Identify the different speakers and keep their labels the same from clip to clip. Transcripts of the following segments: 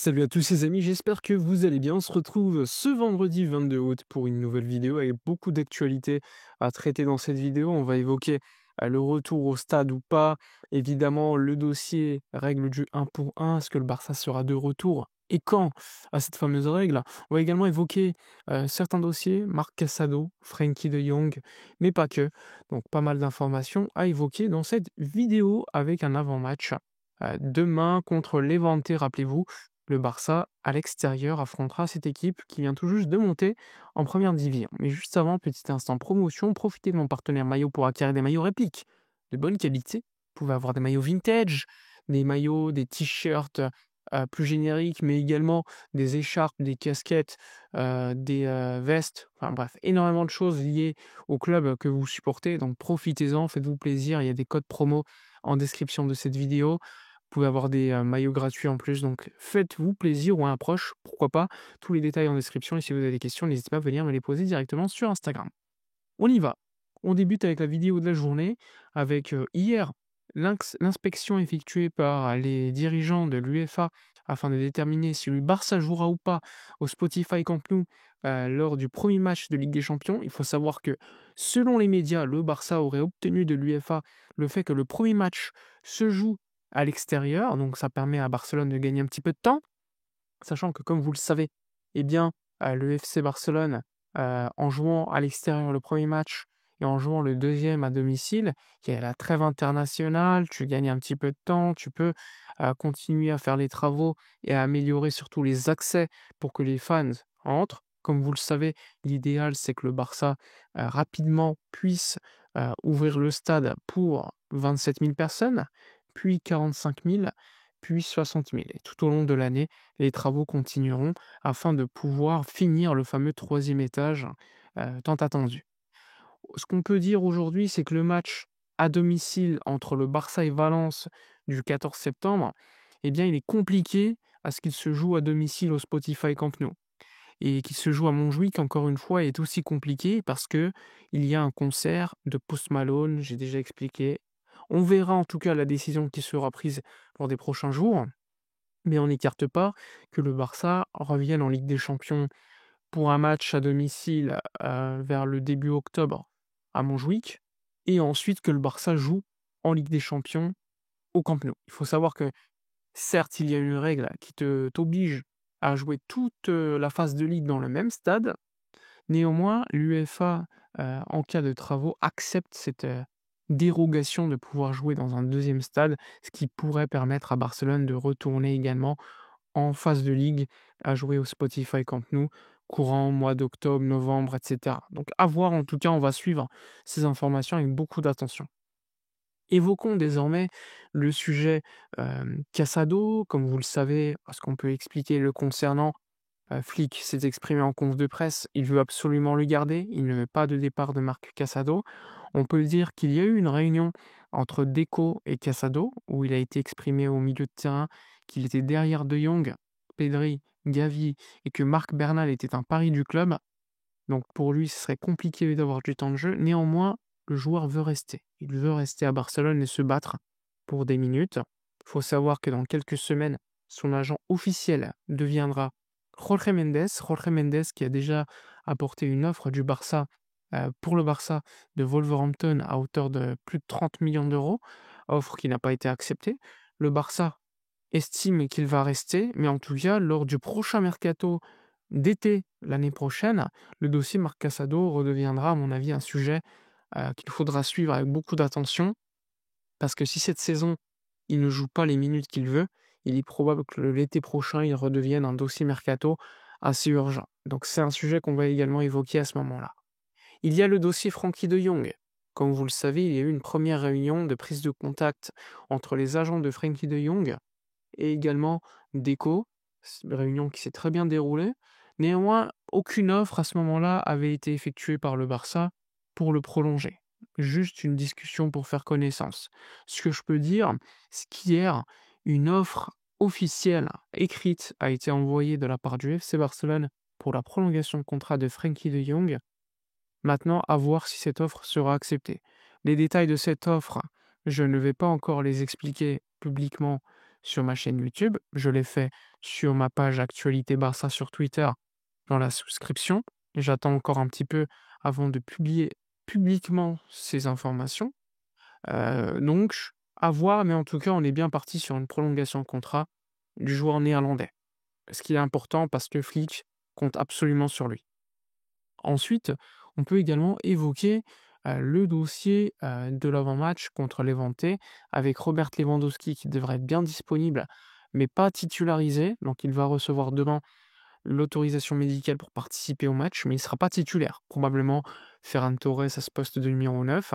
Speaker 1: Salut à tous les amis, j'espère que vous allez bien. On se retrouve ce vendredi 22 août pour une nouvelle vidéo avec beaucoup d'actualités à traiter dans cette vidéo. On va évoquer le retour au stade ou pas, évidemment le dossier règle du 1 pour 1, est-ce que le Barça sera de retour et quand à cette fameuse règle. On va également évoquer certains dossiers, Marc Casado, Frenkie de Jong, mais pas que. Donc pas mal d'informations à évoquer dans cette vidéo avec un avant-match. Demain contre Levante, rappelez-vous, le Barça, à l'extérieur, affrontera cette équipe qui vient tout juste de monter en première division. Mais juste avant, petit instant promotion, profitez de mon partenaire maillot pour acquérir des maillots répliques de bonne qualité. Vous pouvez avoir des maillots vintage, des maillots, des t-shirts plus génériques, mais également des écharpes, des casquettes, des vestes, enfin bref, énormément de choses liées au club que vous supportez. Donc profitez-en, faites-vous plaisir. Il y a des codes promo en description de cette vidéo. Vous pouvez avoir des maillots gratuits en plus, donc faites-vous plaisir ou à un proche, pourquoi pas. Tous les détails en description et si vous avez des questions, n'hésitez pas à venir me les poser directement sur Instagram. On y va. On débute avec la vidéo de la journée, avec hier l'inspection effectuée par les dirigeants de l'UEFA afin de déterminer si le Barça jouera ou pas au Spotify Camp Nou lors du premier match de Ligue des Champions. Il faut savoir que selon les médias, le Barça aurait obtenu de l'UEFA le fait que le premier match se joue à l'extérieur, donc ça permet à Barcelone de gagner un petit peu de temps, sachant que comme vous le savez, eh bien, le FC Barcelone, en jouant à l'extérieur le premier match et en jouant le deuxième à domicile, il y a la trêve internationale, tu gagnes un petit peu de temps, tu peux, continuer à faire les travaux et à améliorer surtout les accès pour que les fans entrent. Comme vous le savez, l'idéal, c'est que le Barça, rapidement puisse, ouvrir le stade pour 27 000 personnes, puis 45 000, puis 60 000 et tout au long de l'année, les travaux continueront afin de pouvoir finir le fameux troisième étage, tant attendu. Ce qu'on peut dire aujourd'hui, c'est que le match à domicile entre le Barça et Valence du 14 septembre, eh bien, il est compliqué à ce qu'il se joue à domicile au Spotify Camp Nou et qu'il se joue à Montjuïc, encore une fois, est aussi compliqué parce que il y a un concert de Post Malone, j'ai déjà expliqué. On verra en tout cas la décision qui sera prise lors des prochains jours. Mais on n'écarte pas que le Barça revienne en Ligue des Champions pour un match à domicile, vers le début octobre à Montjuïc et ensuite que le Barça joue en Ligue des Champions au Camp Nou. Il faut savoir que certes, il y a une règle qui te t'oblige à jouer toute, la phase de ligue dans le même stade. Néanmoins, l'UEFA, en cas de travaux, accepte cette, dérogation de pouvoir jouer dans un deuxième stade, ce qui pourrait permettre à Barcelone de retourner également en phase de ligue à jouer au Spotify Camp Nou, courant mois d'octobre, novembre, et cetera. Donc à voir, en tout cas, on va suivre ces informations avec beaucoup d'attention. Évoquons désormais le sujet, Casado. Comme vous le savez, parce qu'on peut expliquer le concernant, Flick s'est exprimé en conf de presse, il veut absolument le garder, il ne veut pas de départ de Marc Casado. On peut dire qu'il y a eu une réunion entre Deco et Casado, où il a été exprimé au milieu de terrain qu'il était derrière De Jong, Pedri, Gavi et que Marc Bernal était un pari du club. Donc pour lui, ce serait compliqué d'avoir du temps de jeu. Néanmoins, le joueur veut rester. Il veut rester à Barcelone et se battre pour des minutes. Il faut savoir que dans quelques semaines, son agent officiel deviendra Jorge Mendes. Jorge Mendes qui a déjà apporté une offre du Barça pour le Barça de Wolverhampton à hauteur de plus de 30 millions d'euros, offre qui n'a pas été acceptée. Le Barça estime qu'il va rester, mais en tout cas, lors du prochain mercato d'été l'année prochaine, le dossier Marc Casado redeviendra, à mon avis, un sujet qu'il faudra suivre avec beaucoup d'attention, parce que si cette saison, il ne joue pas les minutes qu'il veut, il est probable que l'été prochain, il redevienne un dossier mercato assez urgent. Donc c'est un sujet qu'on va également évoquer à ce moment-là. Il y a le dossier Frenkie de Jong. Comme vous le savez, il y a eu une première réunion de prise de contact entre les agents de Frenkie de Jong et également Deco, réunion qui s'est très bien déroulée. Néanmoins, aucune offre à ce moment-là avait été effectuée par le Barça pour le prolonger. Juste une discussion pour faire connaissance. Ce que je peux dire, c'est qu'hier, une offre officielle, écrite, a été envoyée de la part du FC Barcelone pour la prolongation de contrat de Frenkie de Jong. Maintenant, à voir si cette offre sera acceptée. Les détails de cette offre, je ne vais pas encore les expliquer publiquement sur ma chaîne YouTube, je l'ai fait sur ma page Actualité Barça sur Twitter dans la souscription. J'attends encore un petit peu avant de publier publiquement ces informations. Donc à voir, mais en tout cas, on est bien parti sur une prolongation de contrat du joueur néerlandais. Ce qui est important parce que Flick compte absolument sur lui. Ensuite, on peut également évoquer, le dossier, de l'avant-match contre Levante avec Robert Lewandowski qui devrait être bien disponible, mais pas titularisé. Donc il va recevoir demain l'autorisation médicale pour participer au match, mais il ne sera pas titulaire. Probablement Ferran Torres à ce poste de numéro 9.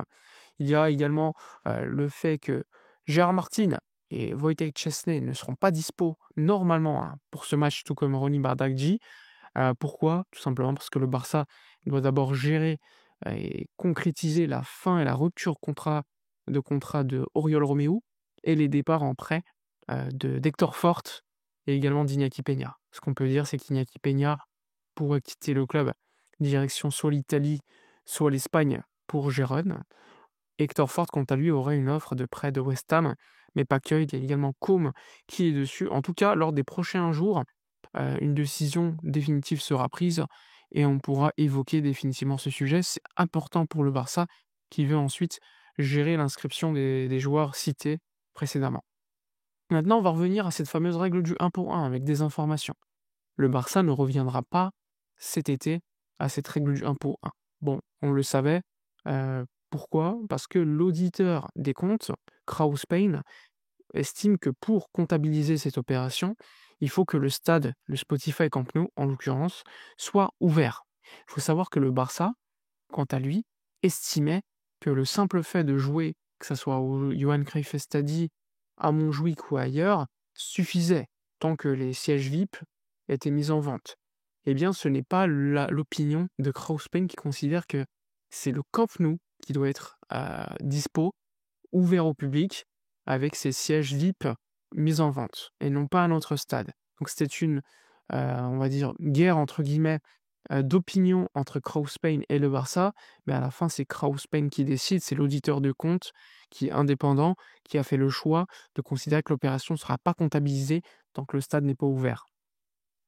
Speaker 1: Il y a également, le fait que Gérard Martin et Wojciech Szczesny ne seront pas dispo normalement, hein, pour ce match, tout comme Ronny Bardghji. Pourquoi? Tout simplement parce que le Barça doit d'abord gérer, et concrétiser la fin et la rupture contrat de Oriol Romeu et les départs en prêt, d'Hector Fort et également d'Iñaki Peña. Ce qu'on peut dire, c'est qu'Iñaki Peña pourrait quitter le club, direction soit l'Italie, soit l'Espagne pour Gérone. Hector Fort, quant à lui, aurait une offre de prêt de West Ham, mais pas que, il y a également Côme qui est dessus. En tout cas, lors des prochains jours, une décision définitive sera prise et on pourra évoquer définitivement ce sujet. C'est important pour le Barça qui veut ensuite gérer l'inscription des joueurs cités précédemment. Maintenant, on va revenir à cette fameuse règle du 1 pour 1 avec des informations. Le Barça ne reviendra pas cet été à cette règle du 1 pour 1. Bon, on le savait. Pourquoi? Parce que l'auditeur des comptes, Kraus Payne, estime que pour comptabiliser cette opération, il faut que le stade, le Spotify Camp Nou en l'occurrence, soit ouvert. Il faut savoir que le Barça, quant à lui, estimait que le simple fait de jouer, que ce soit au Johan Cruyff Stadi, à Montjuïc ou ailleurs, suffisait tant que les sièges VIP étaient mis en vente. Eh bien, ce n'est pas l'opinion de Kraus Payne qui considère que c'est le Camp Nou qui doit être dispo, ouvert au public, avec ses sièges VIP mis en vente, et non pas un autre stade. Donc c'était une, on va dire, guerre entre guillemets d'opinion entre Kraus Payne et le Barça, mais à la fin c'est Kraus Payne qui décide, c'est l'auditeur de compte qui est indépendant, qui a fait le choix de considérer que l'opération ne sera pas comptabilisée tant que le stade n'est pas ouvert.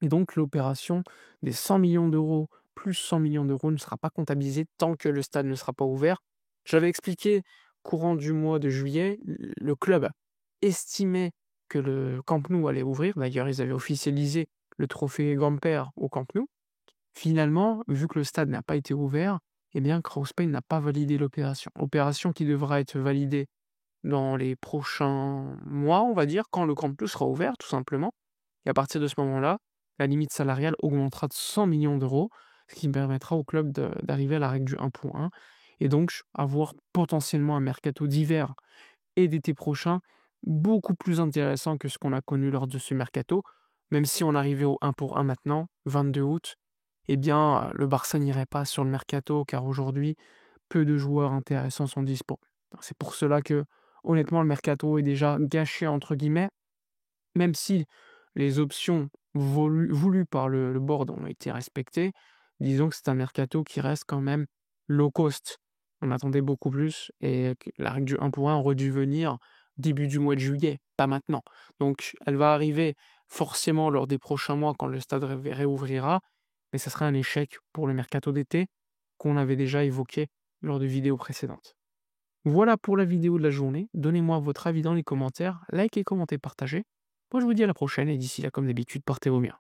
Speaker 1: Et donc l'opération des 100 millions d'euros plus 100 millions d'euros ne sera pas comptabilisée tant que le stade ne sera pas ouvert. J'avais expliqué courant du mois de juillet, le club estimait que le Camp Nou allait ouvrir. D'ailleurs, ils avaient officialisé le trophée Gamper au Camp Nou. Finalement, vu que le stade n'a pas été ouvert, eh bien, Kraus Payne n'a pas validé l'opération. Opération qui devra être validée dans les prochains mois, on va dire, quand le Camp Nou sera ouvert, tout simplement. Et à partir de ce moment-là, la limite salariale augmentera de 100 millions d'euros, ce qui permettra au club d'arriver à la règle du 1 pour 1 et donc avoir potentiellement un mercato d'hiver et d'été prochain beaucoup plus intéressant que ce qu'on a connu lors de ce mercato. Même si on arrivait au 1 pour 1 maintenant, 22 août, eh bien, le Barça n'irait pas sur le mercato car aujourd'hui, peu de joueurs intéressants sont dispo. C'est pour cela que, honnêtement, le mercato est déjà «gâché» entre guillemets, même si les options voulues par le board ont été respectées. Disons que c'est un mercato qui reste quand même low cost. On attendait beaucoup plus et que la règle du 1 pour 1 aurait dû venir début du mois de juillet, pas maintenant. Donc elle va arriver forcément lors des prochains mois quand le stade réouvrira, mais ça serait un échec pour le mercato d'été qu'on avait déjà évoqué lors de vidéos précédentes. Voilà pour la vidéo de la journée. Donnez-moi votre avis dans les commentaires, likez, commentez, partagez. Moi je vous dis à la prochaine et d'ici là comme d'habitude, portez-vous bien.